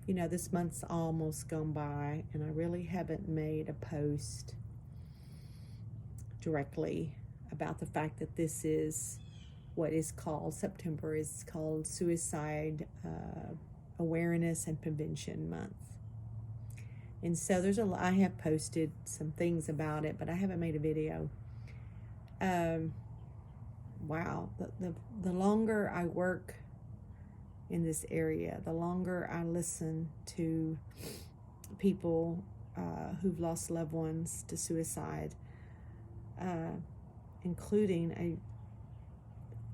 This month's almost gone by, and I really haven't made a post directly about the fact that this is what is called, September is called Suicide Awareness and Prevention Month. And so I have posted some things about it, but I haven't made a video. Wow, the longer I work in this area, the longer I listen to people who've lost loved ones to suicide, including a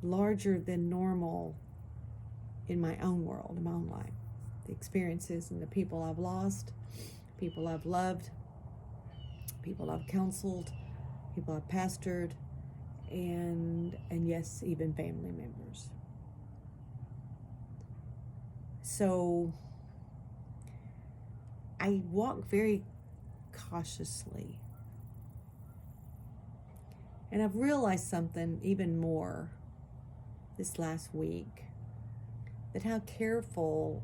larger than normal in my own world, in my own life. The experiences and the people I've lost, people I've loved, people I've counseled, people I've pastored, and yes, even family members. So I walk very cautiously. And I've realized something even more this last week, that how careful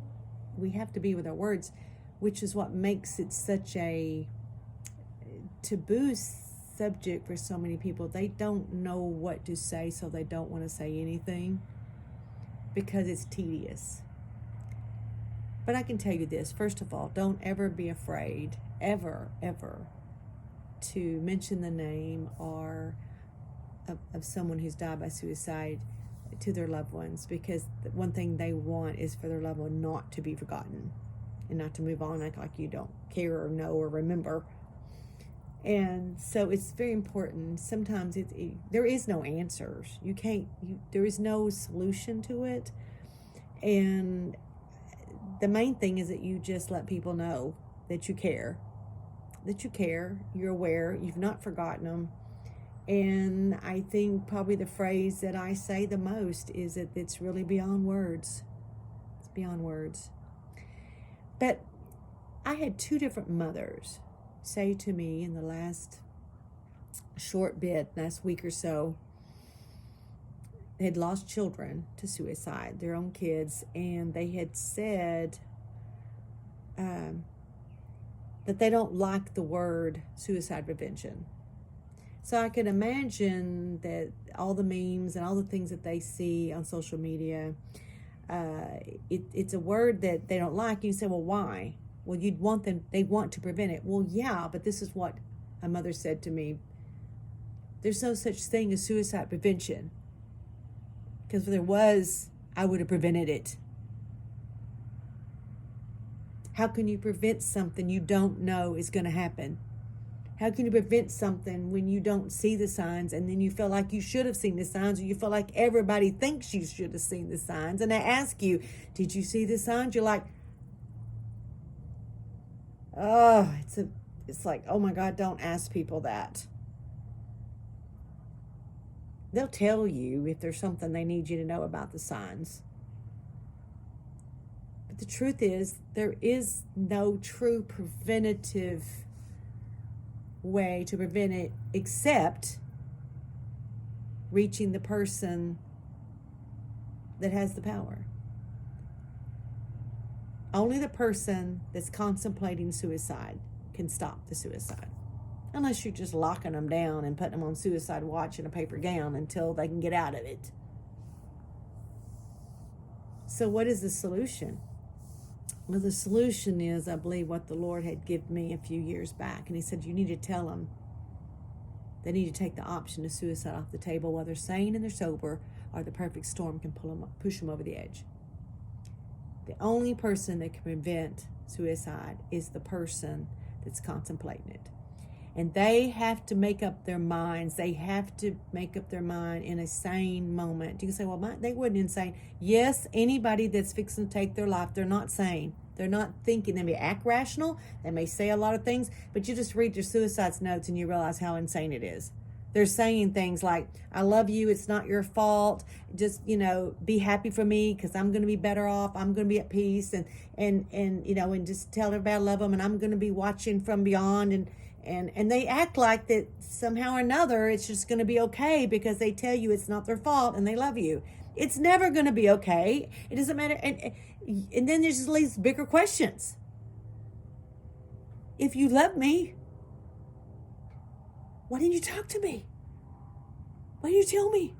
we have to be with our words, which is what makes it such a taboo subject for so many people. They don't know what to say, so they don't want to say anything because it's tedious. But I can tell you this, first of all, don't ever be afraid, ever, to mention the name or of someone who's died by suicide to their loved ones, because the one thing they want is for their loved one not to be forgotten and not to move on, act like you don't care or know or remember. And so it's very important. Sometimes there is no answers. There is no solution to it. And the main thing is that you just let people know that you care, you're aware, you've not forgotten them. And I think probably the phrase that I say the most is that it's really beyond words. It's beyond words. But I had two different mothers say to me in the last week or so, they had lost children to suicide, their own kids, and they had said that they don't like the word suicide prevention. So I can imagine that all the memes and all the things that they see on social media, it's a word that they don't like. You say, well, why? Well, they want to prevent it. Well, yeah, but this is what a mother said to me. There's no such thing as suicide prevention. Because if there was, I would have prevented it. How can you prevent something you don't know is going to happen? How can you prevent something when you don't see the signs, and then you feel like you should have seen the signs, or you feel like everybody thinks you should have seen the signs, and they ask you, did you see the signs? You're like, oh, it's like, oh my God, don't ask people that. They'll tell you if there's something they need you to know about the signs. But the truth is, there is no true preventative way to prevent it except reaching the person that has the power. Only the person that's contemplating suicide can stop the suicide. Unless you're just locking them down and putting them on suicide watch in a paper gown until they can get out of it. So what is the solution? Well, the solution is, I believe, what the Lord had given me a few years back. And he said, you need to tell them they need to take the option of suicide off the table, whether sane and they're sober, or the perfect storm can push them over the edge. The only person that can prevent suicide is the person that's contemplating it. And they have to make up their minds. They have to make up their mind in a sane moment. You can say, well, they weren't insane. Yes, anybody that's fixing to take their life, they're not sane. They're not thinking. They may act rational. They may say a lot of things. But you just read their suicide notes and you realize how insane it is. They're saying things like, I love you. It's not your fault. Just, be happy for me because I'm going to be better off. I'm going to be at peace. And just tell everybody I love them. And I'm going to be watching from beyond. And they act like that somehow or another it's just going to be okay because they tell you it's not their fault and they love you. It's never going to be okay. It doesn't matter. And then there's just these bigger questions. If you love me, why didn't you talk to me? Why didn't you tell me?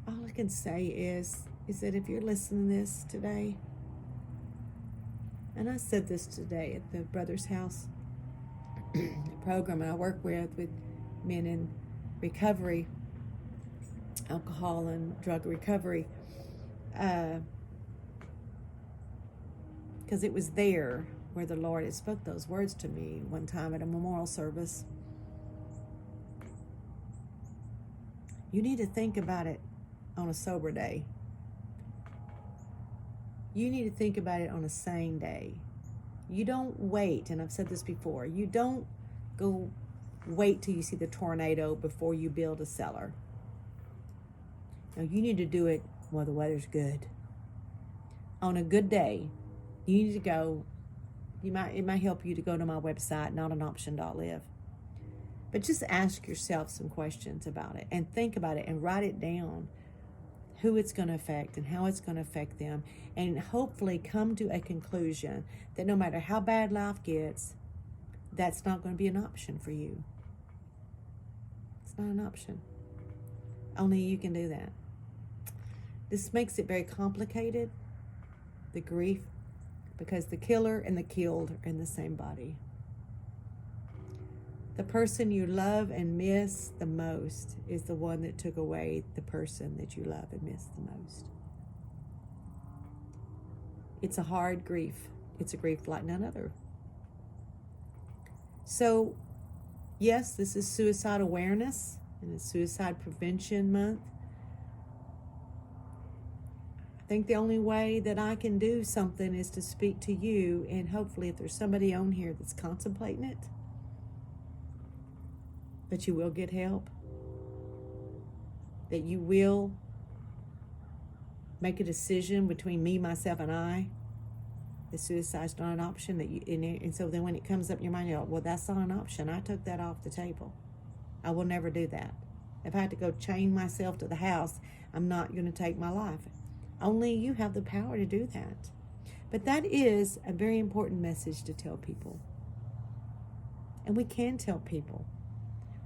All I can say is that if you're listening to this today, and I said this today at the Brother's House program I work with men in recovery, alcohol and drug recovery, because it was there where the Lord had spoke those words to me one time at a memorial service. You need to think about it on a sober day. You need to think about it on a sane day. You don't wait, and I've said this before, you don't go wait till you see the tornado before you build a cellar. Now, you need to do it while the weather's good. On a good day, you need to go. It might help you to go to my website, notanoption.live. But just ask yourself some questions about it and think about it and write it down, who it's going to affect and how it's going to affect them, and hopefully come to a conclusion that no matter how bad life gets, that's not going to be an option for you. It's not an option. Only you can do that. This makes it very complicated, the grief, because the killer and the killed are in the same body. The person you love and miss the most is the one that took away the person that you love and miss the most. It's a hard grief. It's a grief like none other. So, yes, this is Suicide Awareness and it's Suicide Prevention Month. I think the only way that I can do something is to speak to you, and hopefully if there's somebody on here that's contemplating it, that you will get help, that you will make a decision between me, myself, and I, that suicide's not an option, that you, and so then when it comes up in your mind, you're like, well, that's not an option. I took that off the table. I will never do that. If I had to go chain myself to the house, I'm not going to take my life. Only you have the power to do that. But that is a very important message to tell people. And we can tell people.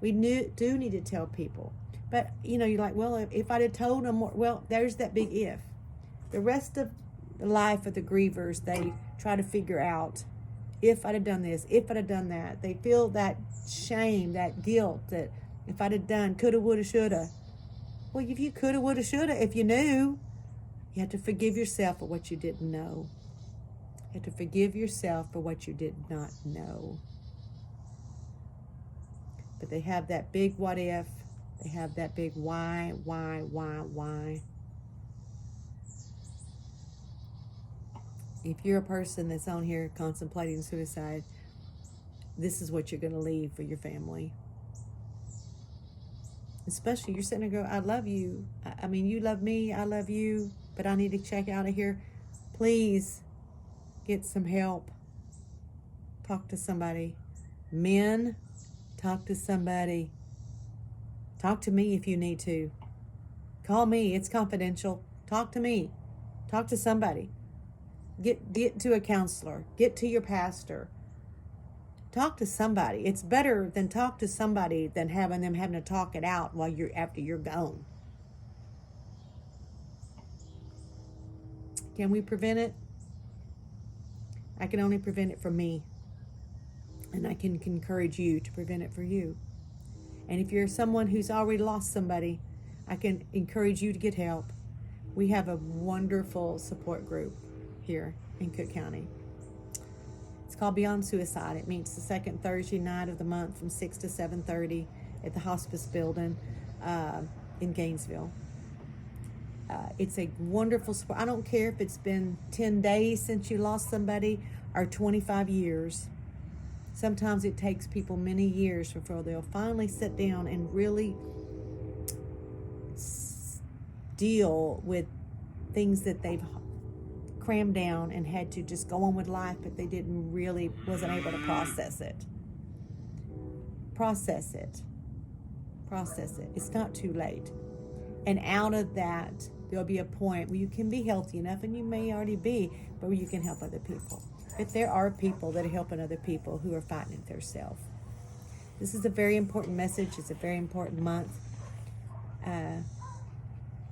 We do need to tell people. But, you're like, well, if I'd have told them more, well, there's that big if. The rest of the life of the grievers, they try to figure out, if I'd have done this, if I'd have done that. They feel that shame, that guilt, that if I'd have done, coulda, woulda, shoulda. Well, if you coulda, woulda, shoulda, if you knew, you have to forgive yourself for what you didn't know. You have to forgive yourself for what you did not know. But they have that big what if. They have that big why. If you're a person that's on here contemplating suicide, this is what you're going to leave for your family. Especially you're sitting there going, I love you. I mean, you love me, I love you, but I need to check out of here. Please get some help. Talk to somebody. Men, talk to somebody. Talk to me if you need to. Call me. It's confidential. Talk to me. Talk to somebody. Get to a counselor. Get to your pastor. Talk to somebody. It's better than talk to somebody than having to talk it out after you're gone. Can we prevent it? I can only prevent it for me. And I can encourage you to prevent it for you. And if you're someone who's already lost somebody, I can encourage you to get help. We have a wonderful support group here in Cook County. It's called Beyond Suicide. It meets the second Thursday night of the month from 6 to 7:30 at the hospice building in Gainesville. It's a wonderful support. I don't care if it's been 10 days since you lost somebody or 25 years. Sometimes it takes people many years before they'll finally sit down and really deal with things that they've crammed down and had to just go on with life, but they wasn't able to process it. Process it. Process it. It's not too late. And out of that, there'll be a point where you can be healthy enough, and you may already be, but where you can help other people. But there are people that are helping other people who are fighting it themselves. This is a very important message. It's a very important month.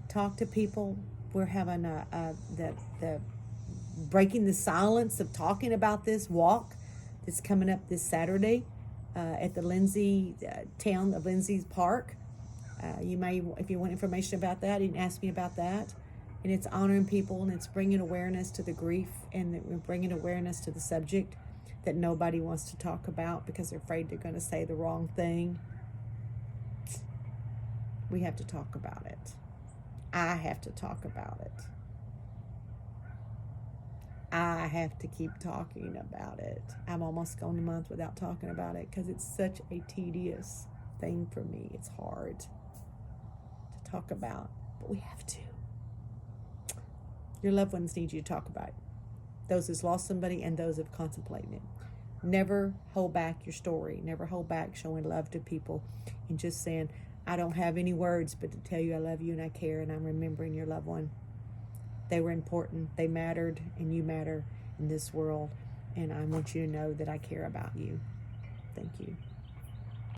Talk to people. We're having the breaking the silence of talking about this walk that's coming up this Saturday at the Lindsay town of Lindsay's Park. You may, if you want information about that, you can ask me about that. And it's honoring people, and it's bringing awareness to the grief, and we're bringing awareness to the subject that nobody wants to talk about because they're afraid they're going to say the wrong thing. We have to talk about it. I have to talk about it. I have to keep talking about it. I'm almost gone a month without talking about it because it's such a tedious thing for me. It's hard to talk about, but we have to. Your loved ones need you to talk about it. Those who's lost somebody and those who've contemplated it. Never hold back your story. Never hold back showing love to people and just saying, I don't have any words but to tell you I love you and I care and I'm remembering your loved one. They were important. They mattered, and you matter in this world. And I want you to know that I care about you. Thank you.